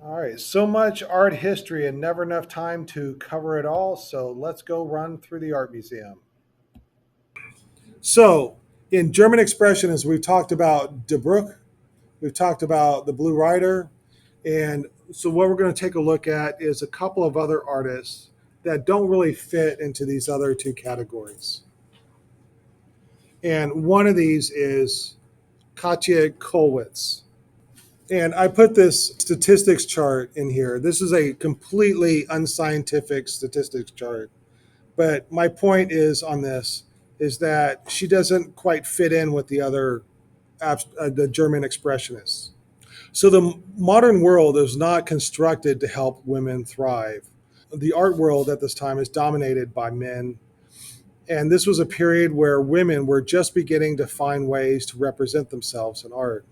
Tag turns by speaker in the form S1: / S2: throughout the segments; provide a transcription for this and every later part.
S1: All right, so much art history and never enough time to cover it all. So let's go run through the art museum. So, in German Expressionism, we've talked about De Broek, we've talked about the Blue Rider, and so what we're going to take a look at is a couple of other artists that don't really fit into these other two categories. And one of these is Katja Kollwitz. And I put this statistics chart in here. This is a completely unscientific statistics chart. But my point is on this is that she doesn't quite fit in with the other the German expressionists. So the modern world is not constructed to help women thrive. The art world at this time is dominated by men, and this was a period where women were just beginning to find ways to represent themselves in art.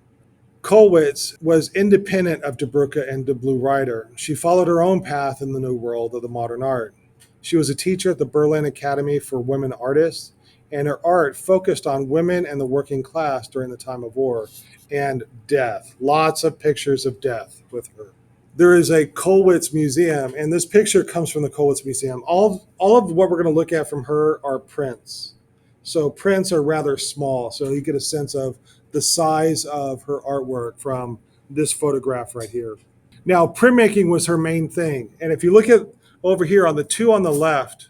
S1: Kollwitz was independent of De Broek and De Blue Rider. She followed her own path in the new world of the modern art. She was a teacher at the Berlin Academy for Women Artists, and her art focused on women and the working class during the time of war and death. Lots of pictures of death with her. There is a Kollwitz museum, and this picture comes from the Kollwitz Museum. All of what we're going to look at from her are prints. So prints are rather small, so you get a sense of the size of her artwork from this photograph right here. Now, printmaking was her main thing. And if you look at over here on the two on the left,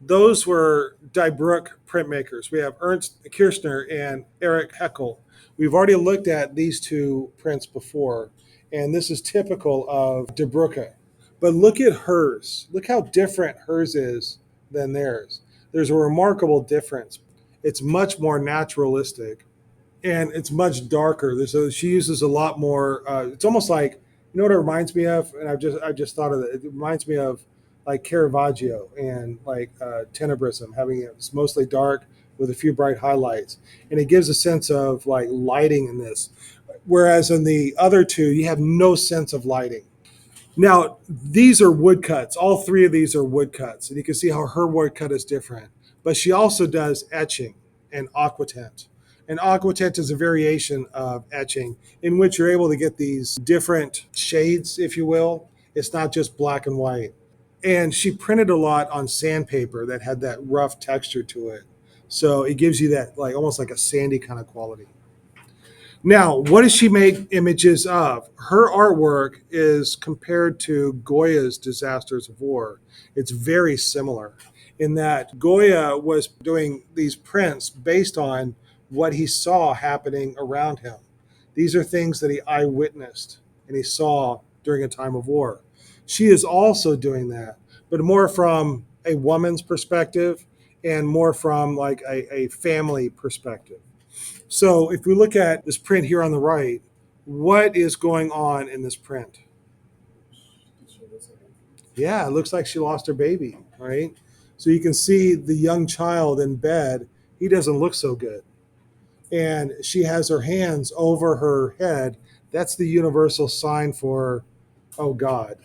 S1: those were Die Broek printmakers. We have Ernst Kirchner and Erich Heckel. We've already looked at these two prints before, and this is typical of De Broek. But look at hers. Look how different hers is than theirs. There's a remarkable difference. It's much more naturalistic and it's much darker. She uses a lot more. It's almost like you know what it reminds me of, and I just thought of it. It reminds me of like Caravaggio and like Tenebrism, having it's mostly dark with a few bright highlights, and it gives a sense of like lighting in this. Whereas in the other two, you have no sense of lighting. Now, these are woodcuts. All three of these are woodcuts, and you can see how her woodcut is different. But she also does etching and aquatint. And aquatint is a variation of etching in which you're able to get these different shades, if you will. It's not just black and white. And she printed a lot on sandpaper that had that rough texture to it. So it gives you that like almost like a sandy kind of quality. Now, what does she make images of? Her artwork is compared to Goya's Disasters of War. It's very similar in that Goya was doing these prints based on what he saw happening around him. These are things that he eyewitnessed and he saw during a time of war. She is also doing that, but more from a woman's perspective and more from like a family perspective. So if we look at this print here on the right, what is going on in this print? Yeah, it looks like she lost her baby, right? So you can see the young child in bed. He doesn't look so good. And she has her hands over her head. That's the universal sign for, oh God,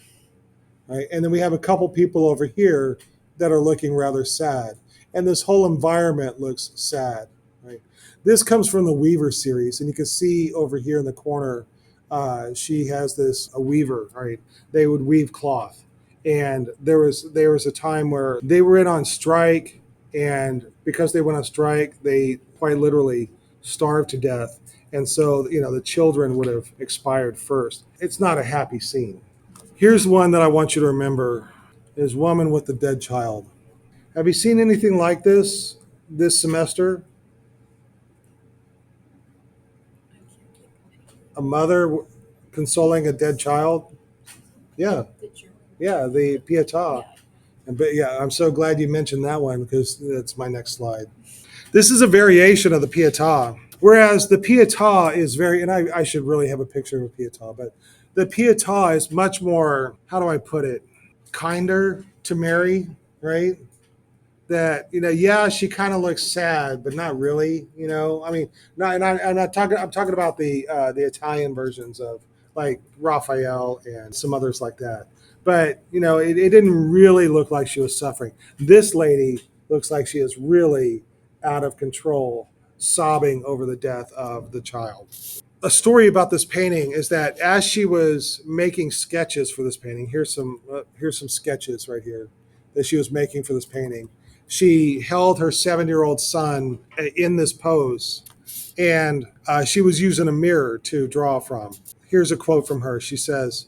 S1: right? And then we have a couple people over here that are looking rather sad. And this whole environment looks sad, right? This comes from the Weaver series, and you can see over here in the corner, she has this a weaver, right? They would weave cloth, and there was a time where they were in on strike, and because they went on strike, they quite literally starved to death, and so the children would have expired first. It's not a happy scene. Here's one that I want you to remember: is Woman with the Dead Child. Have you seen anything like this semester? A mother consoling a dead child? Yeah, yeah, the Pietà. But yeah, I'm so glad you mentioned that one because that's my next slide. This is a variation of the Pietà. Whereas the Pietà is very, and I should really have a picture of a Pietà, but the Pietà is much more, how do I put it, kinder to Mary, right? That yeah, she kind of looks sad, but not really. I mean, not, and I'm not talking. I'm talking about the Italian versions of like Raphael and some others like that. But it didn't really look like she was suffering. This lady looks like she is really out of control, sobbing over the death of the child. a story about this painting is that as she was making sketches for this painting, here's some sketches right here that she was making for this painting. She held her 7-year-old son in this pose, and she was using a mirror to draw from. Here's a quote from her. She says,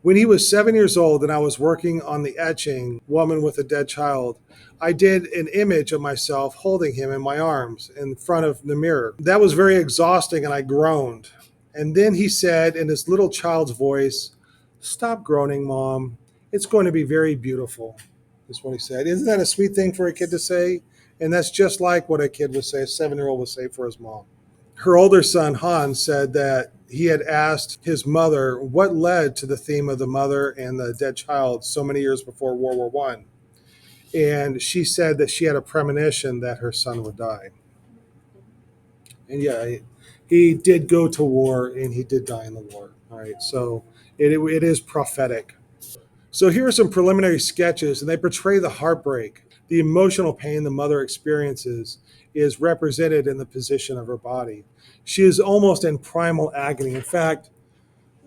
S1: "When he was 7 years old and I was working on the etching Woman with a Dead Child, I did an image of myself holding him in my arms in front of the mirror. That was very exhausting and I groaned. And then he said in his little child's voice, 'Stop groaning, Mom. It's going to be very beautiful.'" Is what he said. Isn't that a sweet thing for a kid to say? And that's just like what a kid would say, a 7-year-old would say for his mom. Her older son, Hans, said that he had asked his mother what led to the theme of the mother and the dead child so many years before World War One. And she said that she had a premonition that her son would die. And yeah, he did go to war and he did die in the war. All right, so it is prophetic. So here are some preliminary sketches, and they portray the heartbreak, the emotional pain the mother experiences is represented in the position of her body. She is almost in primal agony. In fact,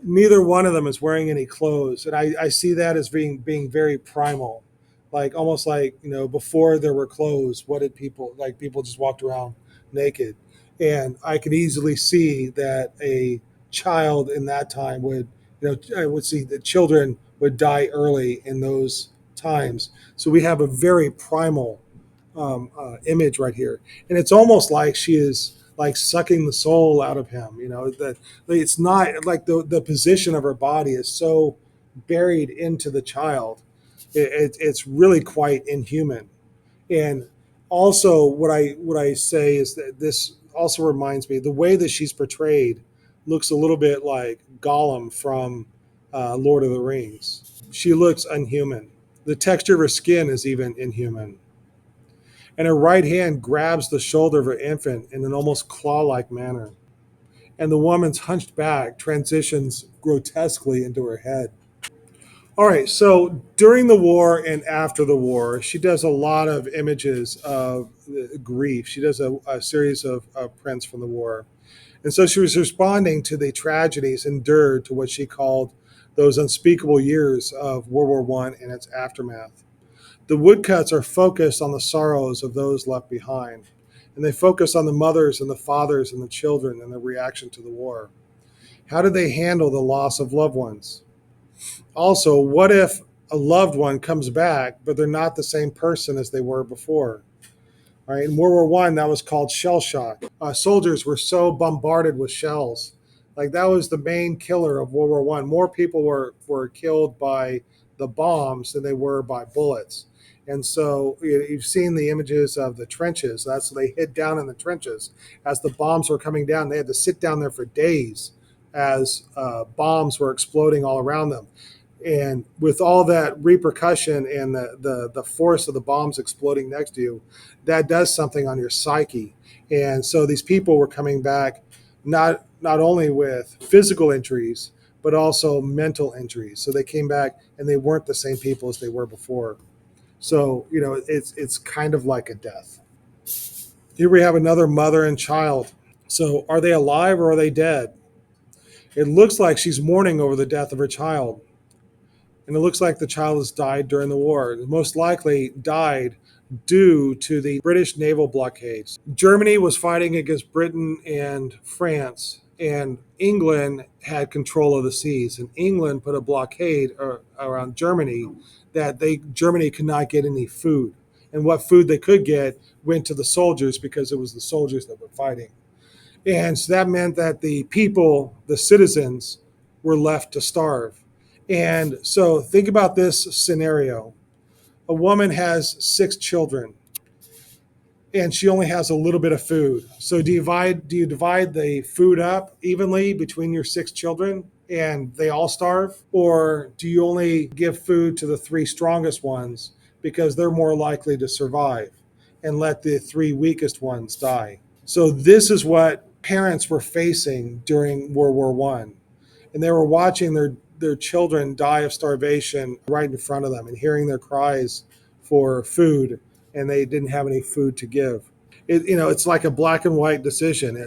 S1: neither one of them is wearing any clothes, and I see that as being very primal, like almost like before there were clothes. What did people like? People just walked around naked, and I could easily see that a child in that time would I would see that children would die early in those times. So we have a very primal image right here, and it's almost like she is like sucking the soul out of him. That it's not like the position of her body is so buried into the child. It's really quite inhuman. And also, what I say is that this also reminds me the way that she's portrayed looks a little bit like Gollum from Lord of the Rings. She looks unhuman. The texture of her skin is even inhuman, and her right hand grabs the shoulder of her infant in an almost claw like manner. And the woman's hunched back transitions grotesquely into her head. All right, so during the war and after the war, she does a lot of images of grief. She does a series of prints from the war. And so she was responding to the tragedies endured to what she called those unspeakable years of World War One and its aftermath. The woodcuts are focused on the sorrows of those left behind, and they focus on the mothers and the fathers and the children and their reaction to the war. How did they handle the loss of loved ones? Also, what if a loved one comes back, but they're not the same person as they were before? All right, in World War One, that was called shell shock. Soldiers were so bombarded with shells, like that was the main killer of World War One. More people were killed by the bombs than they were by bullets. And so you've seen the images of the trenches. That's they hid down in the trenches as the bombs were coming down. They had to sit down there for days as bombs were exploding all around them. And with all that repercussion and the force of the bombs exploding next to you, that does something on your psyche. And so these people were coming back not only with physical injuries but also mental injuries. So they came back and they weren't the same people as they were before. So it's kind of like a death. Here we have another mother and child. So are they alive or are they dead? It looks like she's mourning over the death of her child. And it looks like the child has died during the war. Most likely died due to the British naval blockades. Germany was fighting against Britain and France, and England had control of the seas. And England put a blockade around Germany that Germany could not get any food. And what food they could get went to the soldiers because it was the soldiers that were fighting. And so that meant that the people, the citizens, were left to starve. And so think about this scenario. A woman has 6 children and she only has a little bit of food. So do you divide the food up evenly between your 6 children and they all starve? Or do you only give food to the 3 strongest ones because they're more likely to survive and let the 3 weakest ones die? So this is what parents were facing during World War One, and they were watching their children die of starvation right in front of them and hearing their cries for food, and they didn't have any food to give. It's like a black and white decision.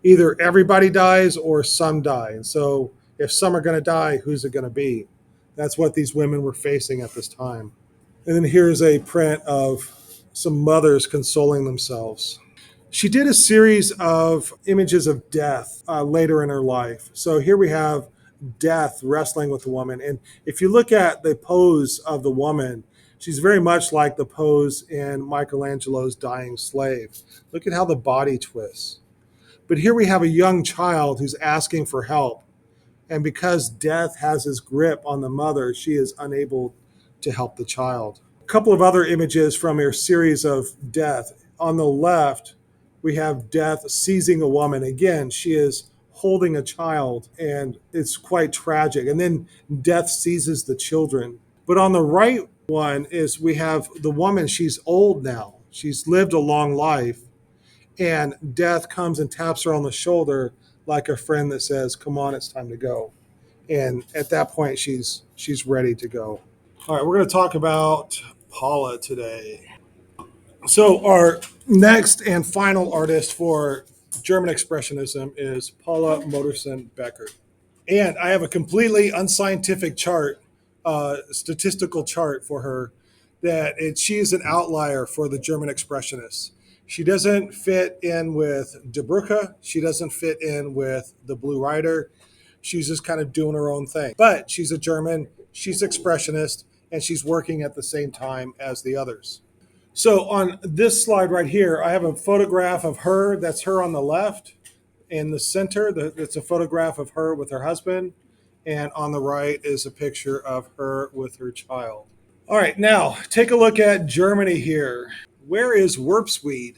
S1: Either everybody dies or some die. And so if some are going to die, who's it going to be? That's what these women were facing at this time. And then here's a print of some mothers consoling themselves. She did a series of images of death later in her life. So here we have death wrestling with the woman. And if you look at the pose of the woman, she's very much like the pose in Michelangelo's Dying Slave. Look at how the body twists. But here we have a young child who's asking for help. And because death has his grip on the mother, she is unable to help the child. A couple of other images from her series of death. On the left, we have death seizing a woman. Again, she is holding a child, and it's quite tragic. And then death seizes the children. But on the right one is we have the woman. She's old now. She's lived a long life, and death comes and taps her on the shoulder like a friend that says, "Come on, it's time to go." And at that point, she's ready to go. All right, we're going to talk about Paula today. So our next and final artist for German Expressionism is Paula Modersohn-Becker. And I have a completely unscientific chart, statistical chart for her, she is an outlier for the German Expressionists. She doesn't fit in with De Bruyne. She doesn't fit in with the Blue Rider. She's just kind of doing her own thing. But she's a German, she's expressionist, and she's working at the same time as the others. So on this slide right here, I have a photograph of her. That's her on the left. In the center, it's a photograph of her with her husband. And on the right is a picture of her with her child. All right, now take a look at Germany here. Where is Werpsweed?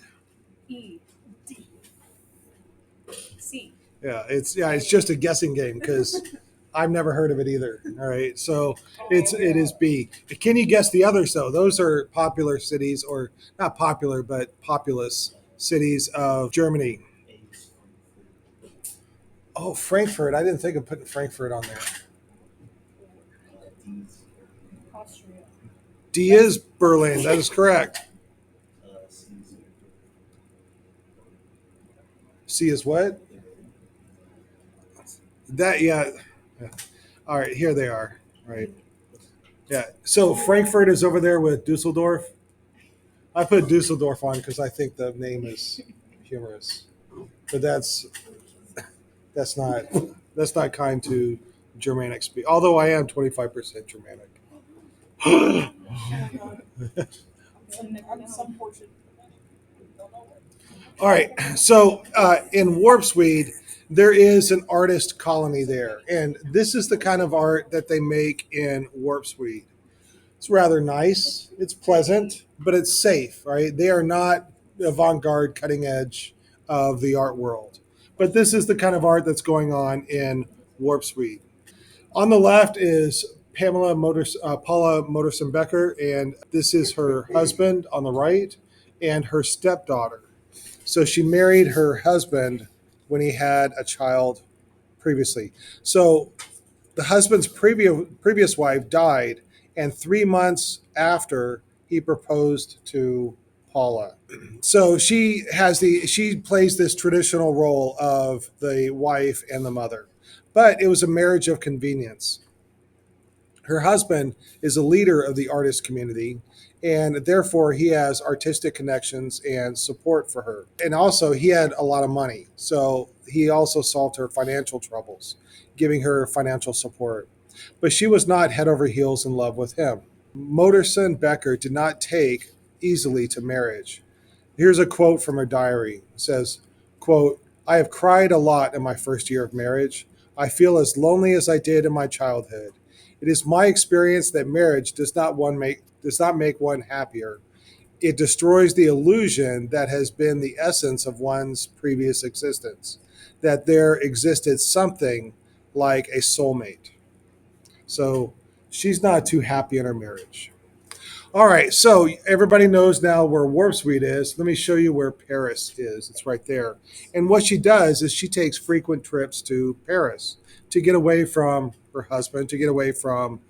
S2: E D C.
S1: It's just a guessing game because I've never heard of it either. All right, so it is B. Can you guess the others though? Those are popular cities, or not popular, but populous cities of Germany. Oh, Frankfurt. I didn't think of putting Frankfurt on there.
S2: Austria.
S1: D is Berlin. That is correct. C is what? Yeah. All right, here they are. Right. Yeah. So Frankfurt is over there with Dusseldorf. I put Dusseldorf on because I think the name is humorous, but that's not that's not kind to Germanic speak. Although I am 25% Germanic.
S2: Some portion.
S1: All right. So in Warpsweed, there is an artist colony there, and this is the kind of art that they make in Warpsweed. It's rather nice. It's pleasant, but it's safe, right? They are not avant-garde, cutting edge of the art world. But this is the kind of art that's going on in Warpsweed. On the left is Paula Modersohn-Becker, and this is her husband on the right and her stepdaughter. So she married her husband when he had a child previously. So the husband's previous wife died, and 3 months after he proposed to Paula. So she plays this traditional role of the wife and the mother, but it was a marriage of convenience. Her husband is a leader of the artist community, and therefore he has artistic connections and support for her. And also, he had a lot of money, so he also solved her financial troubles, giving her financial support. But she was not head over heels in love with him. Modersohn-Becker did not take easily to marriage. Here's a quote from her diary. It says, quote, "I have cried a lot in my first year of marriage. I feel as lonely as I did in my childhood. It is my experience that marriage does not make one happier. It destroys the illusion that has been the essence of one's previous existence, that there existed something like a soulmate." So she's not too happy in her marriage. All right, so everybody knows now where Warpsweed is. Let me show you where Paris is. It's right there. And what she does is she takes frequent trips to Paris to get away from her husband, to get away from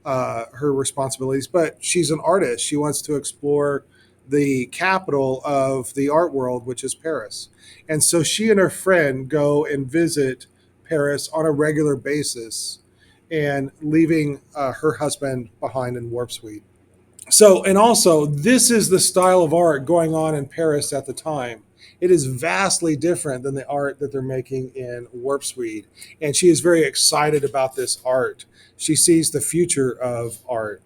S1: her responsibilities. But she's an artist. She wants to explore the capital of the art world, which is Paris. And so she and her friend go and visit Paris on a regular basis and leaving her husband behind in Warp Suite. So, and also, this is the style of art going on in Paris at the time. It is vastly different than the art that they're making in Warp Suite. And she is very excited about this art. She sees the future of art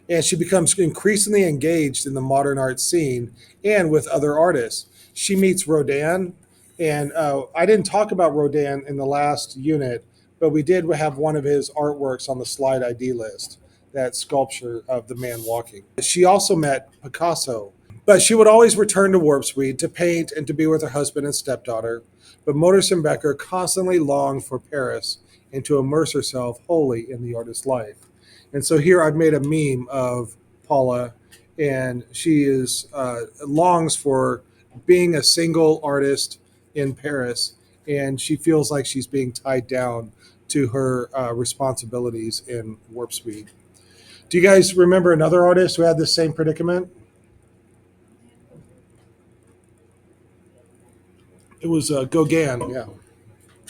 S1: and she becomes increasingly engaged in the modern art scene and with other artists. She meets Rodin, and I didn't talk about Rodin in the last unit, but we did have one of his artworks on the slide ID list, that sculpture of the man walking. She also met Picasso, but she would always return to Warp Speed to paint and to be with her husband and stepdaughter. But Modersohn Becker constantly longed for Paris and to immerse herself wholly in the artist's life. And so here I've made a meme of Paula, and she is longs for being a single artist in Paris, and she feels like she's being tied down to her responsibilities in Warp Speed. Do you guys remember another artist who had the same predicament? It was Gauguin. Yeah,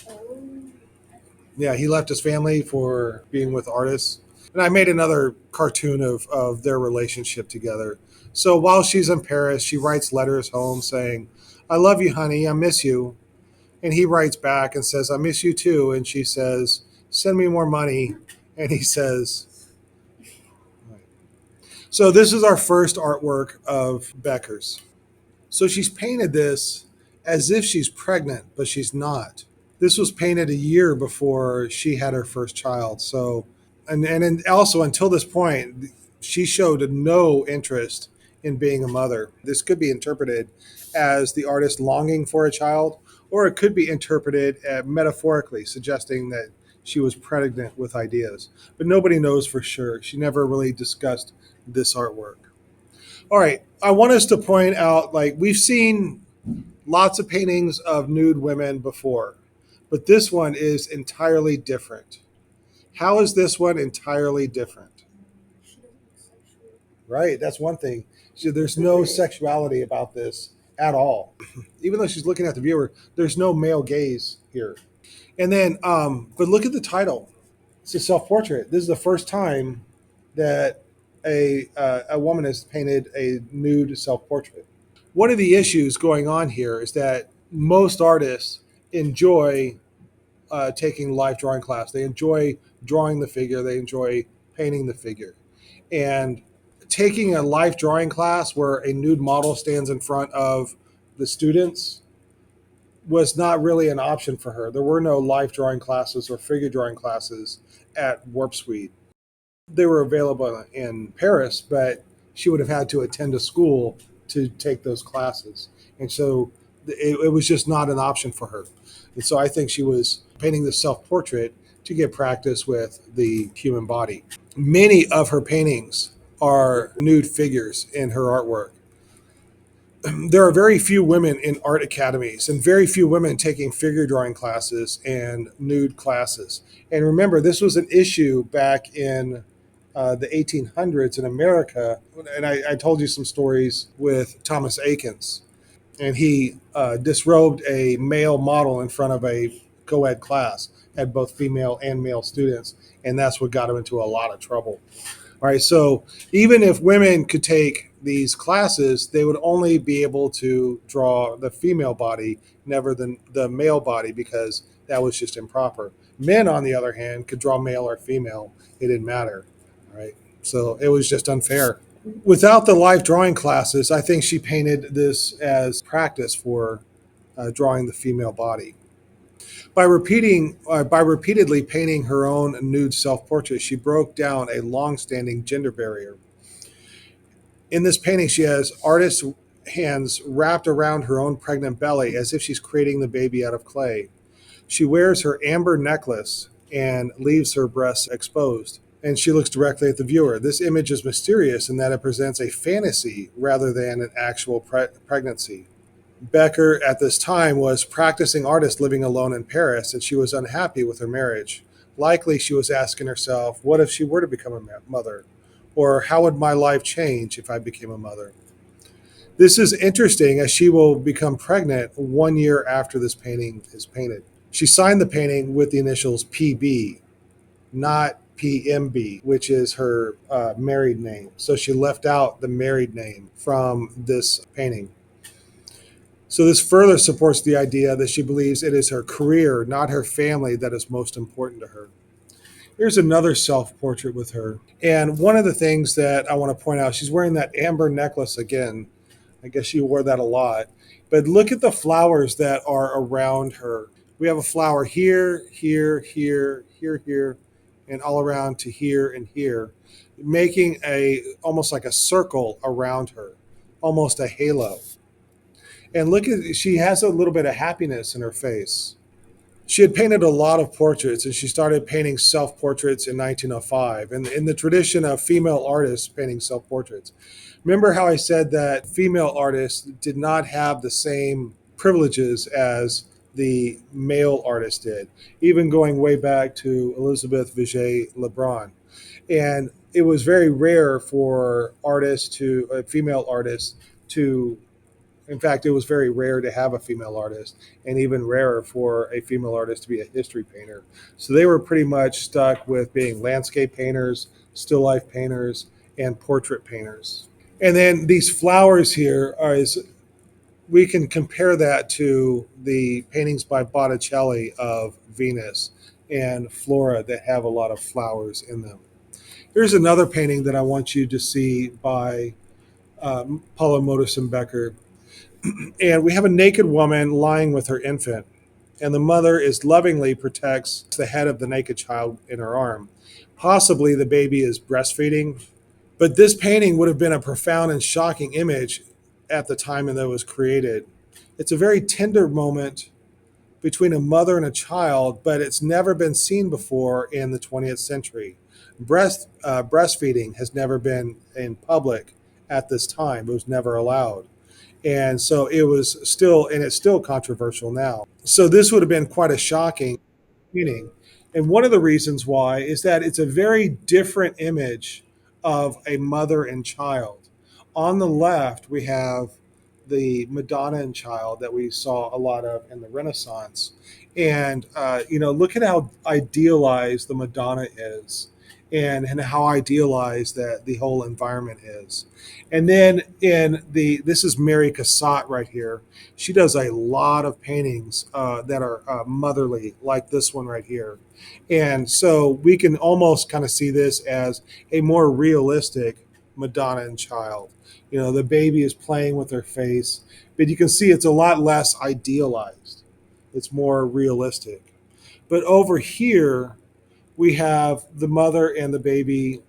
S2: Oh,
S1: yeah. He left his family for being with artists, and I made another cartoon of their relationship together. So while she's in Paris, she writes letters home saying, "I love you, honey. I miss you." And he writes back and says, "I miss you too." And she says, "Send me more money." And he says, so this is our first artwork of Becker's. So she's painted this as if she's pregnant, but she's not. This was painted a year before she had her first child. So, and also until this point, she showed no interest in being a mother. This could be interpreted as the artist longing for a child, or it could be interpreted metaphorically, suggesting that she was pregnant with ideas. But nobody knows for sure. She never really discussed this artwork. All right, I want us to point out like we've seen lots of paintings of nude women before, but this one is entirely different. How is this one entirely different?
S2: she doesn't look sexual.
S1: Right, that's one thing. So there's no sexuality about this at all. Even though she's looking at the viewer, there's no male gaze here. And then, but look at the title. It's a self-portrait. This is the first time that a woman has painted a nude self-portrait. One of the issues going on here is that most artists enjoy taking life drawing class. They enjoy drawing the figure. They enjoy painting the figure. And taking a life drawing class where a nude model stands in front of the students was not really an option for her. There were no life drawing classes or figure drawing classes at Warp Suite. They were available in Paris, but she would have had to attend a school to take those classes. And so it was just not an option for her. And so I think she was painting the self portrait to get practice with the human body. Many of her paintings are nude figures in her artwork. There are very few women in art academies and very few women taking figure drawing classes and nude classes. And remember, this was an issue back in the 1800s in America. And I told you some stories with Thomas Akins. And he disrobed a male model in front of a co ed class, had both female and male students. And that's what got him into a lot of trouble. All right, so even if women could take these classes, they would only be able to draw the female body, never the male body, because that was just improper. Men, on the other hand, could draw male or female. It didn't matter. All right, so it was just unfair. Without the life drawing classes, I think she painted this as practice for drawing the female body. By repeatedly painting her own nude self-portrait, she broke down a long-standing gender barrier. In this painting, she has artist's hands wrapped around her own pregnant belly as if she's creating the baby out of clay. She wears her amber necklace and leaves her breasts exposed, and she looks directly at the viewer. This image is mysterious in that it presents a fantasy rather than an actual pregnancy. Becker at this time was practicing artist living alone in Paris, and she was unhappy with her marriage. Likely, she was asking herself, what if she were to become a mother? Or how would my life change if I became a mother? This is interesting as she will become pregnant 1 year after this painting is painted. She signed the painting with the initials PB, not PMB, which is her married name. So she left out the married name from this painting. So this further supports the idea that she believes it is her career, not her family, that is most important to her. Here's another self portrait with her. And one of the things that I want to point out, she's wearing that amber necklace again. I guess she wore that a lot. But look at the flowers that are around her. We have a flower here, here, here, here, here, and all around to here and here, making a almost like a circle around her, almost a halo. And look at she has a little bit of happiness in her face. She had painted a lot of portraits and she started painting self portraits in 1905 and in the tradition of female artists painting self portraits. Remember how I said that female artists did not have the same privileges as the male artists did, even going way back to Elizabeth Vigée Lebrun. And it was very rare for female artists to, in fact, it was very rare to have a female artist, and even rarer for a female artist to be a history painter. So they were pretty much stuck with being landscape painters, still life painters, and portrait painters. And then these flowers here are, we can compare that to the paintings by Botticelli of Venus and Flora that have a lot of flowers in them. Here's another painting that I want you to see by Paula Modersohn Becker. And we have a naked woman lying with her infant, and the mother is lovingly protects the head of the naked child in her arm. Possibly the baby is breastfeeding, but this painting would have been a profound and shocking image at the time that it was created. It's a very tender moment between a mother and a child, but it's never been seen before in the 20th century. Breastfeeding has never been in public at this time, it was never allowed. And so it was still, and it's still controversial now. So this would have been quite a shocking meaning. And one of the reasons why is that it's a very different image of a mother and child. On the left, we have the Madonna and Child that we saw a lot of in the Renaissance. And, look at how idealized the Madonna is and how idealized that the whole environment is. And then this is Mary Cassatt right here. She does a lot of paintings that are motherly, like this one right here. And so we can almost kind of see this as a more realistic Madonna and Child. The baby is playing with her face, but you can see it's a lot less idealized. It's more realistic. But over here, we have the mother and the baby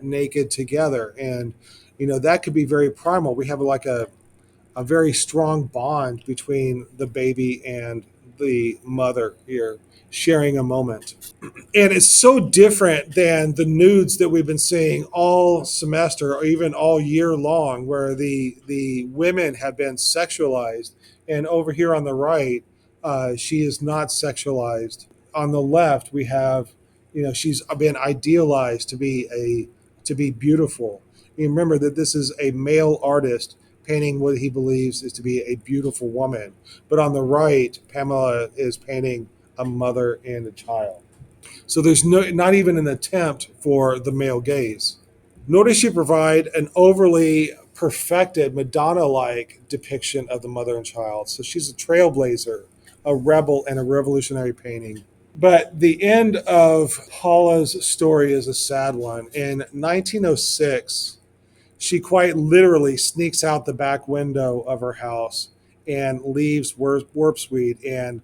S1: naked together. And, that could be very primal. We have like a very strong bond between the baby and the mother here, sharing a moment. And it's so different than the nudes that we've been seeing all semester or even all year long, where the women have been sexualized. And over here on the right, she is not sexualized. On the left, we have, she's been idealized to be beautiful. You remember that this is a male artist painting what he believes is to be a beautiful woman. But on the right, Pamela is painting a mother and a child. So there's not even an attempt for the male gaze. Nor does she provide an overly perfected Madonna-like depiction of the mother and child. So she's a trailblazer, a rebel, and a revolutionary painting. But the end of Paula's story is a sad one. In 1906, she quite literally sneaks out the back window of her house and leaves Warpsweed and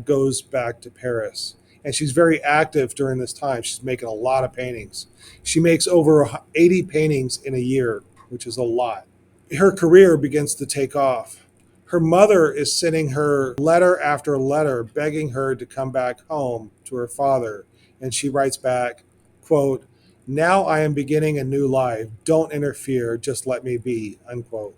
S1: goes back to Paris. And she's very active during this time. She's making a lot of paintings. She makes over 80 paintings in a year, which is a lot. Her career begins to take off. Her mother is sending her letter after letter begging her to come back home to her father. And she writes back, quote, "Now I am beginning a new life. Don't interfere. Just let me be," unquote.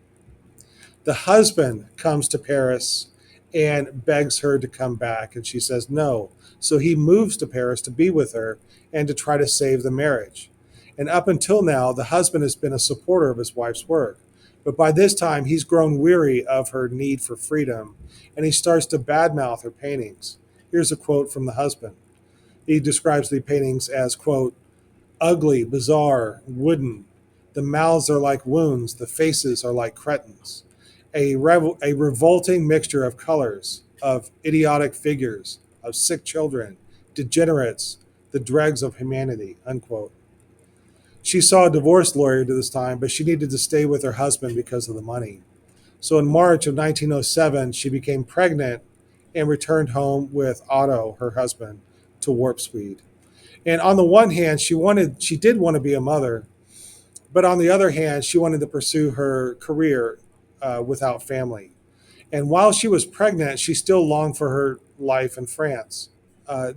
S1: The husband comes to Paris and begs her to come back, and she says no. So he moves to Paris to be with her and to try to save the marriage. And up until now, the husband has been a supporter of his wife's work. But by this time, he's grown weary of her need for freedom, and he starts to badmouth her paintings. Here's a quote from the husband. He describes the paintings as, quote, ugly, bizarre, wooden. The mouths are like wounds, the faces are like cretins. A revolting mixture of colors, of idiotic figures, of sick children, degenerates, the dregs of humanity, unquote. She saw a divorce lawyer to this time, but she needed to stay with her husband because of the money. So in March of 1907, she became pregnant and returned home with Otto, her husband, to Warp Speed. And on the one hand, she did want to be a mother, but on the other hand, she wanted to pursue her career without family. And while she was pregnant, she still longed for her life in France.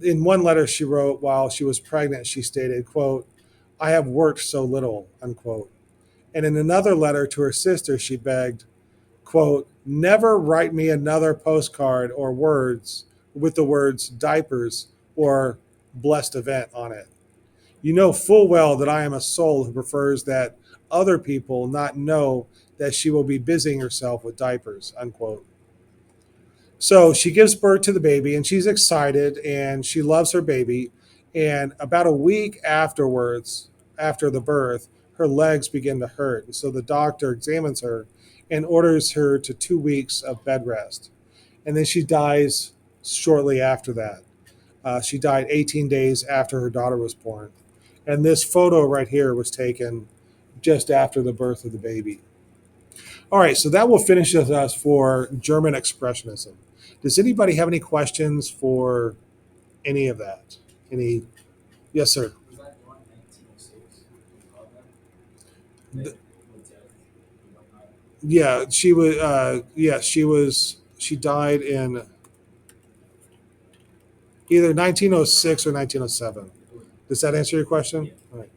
S1: In one letter she wrote while she was pregnant, she stated, quote, I have worked so little, unquote. And in another letter to her sister, she begged, quote, never write me another postcard or words with the words diapers or blessed event on it. You know full well that I am a soul who prefers that other people not know that she will be busying herself with diapers, unquote. So she gives birth to the baby and she's excited and she loves her baby. And about a week afterwards, after the birth, her legs begin to hurt. And so the doctor examines her and orders her to 2 weeks of bed rest. And then she dies shortly after that. She died 18 days after her daughter was born. And this photo right here was taken just after the birth of the baby. All right, so that will finish us for German Expressionism. Does anybody have any questions for any of that? Any? Yes, sir.
S3: Was that one 1906?
S1: Th-
S3: Was that, you don't know?
S1: Yeah, she was. Yeah, she was. She died in either 1906 or 1907. Does that answer your question?
S3: Yeah.
S1: All right.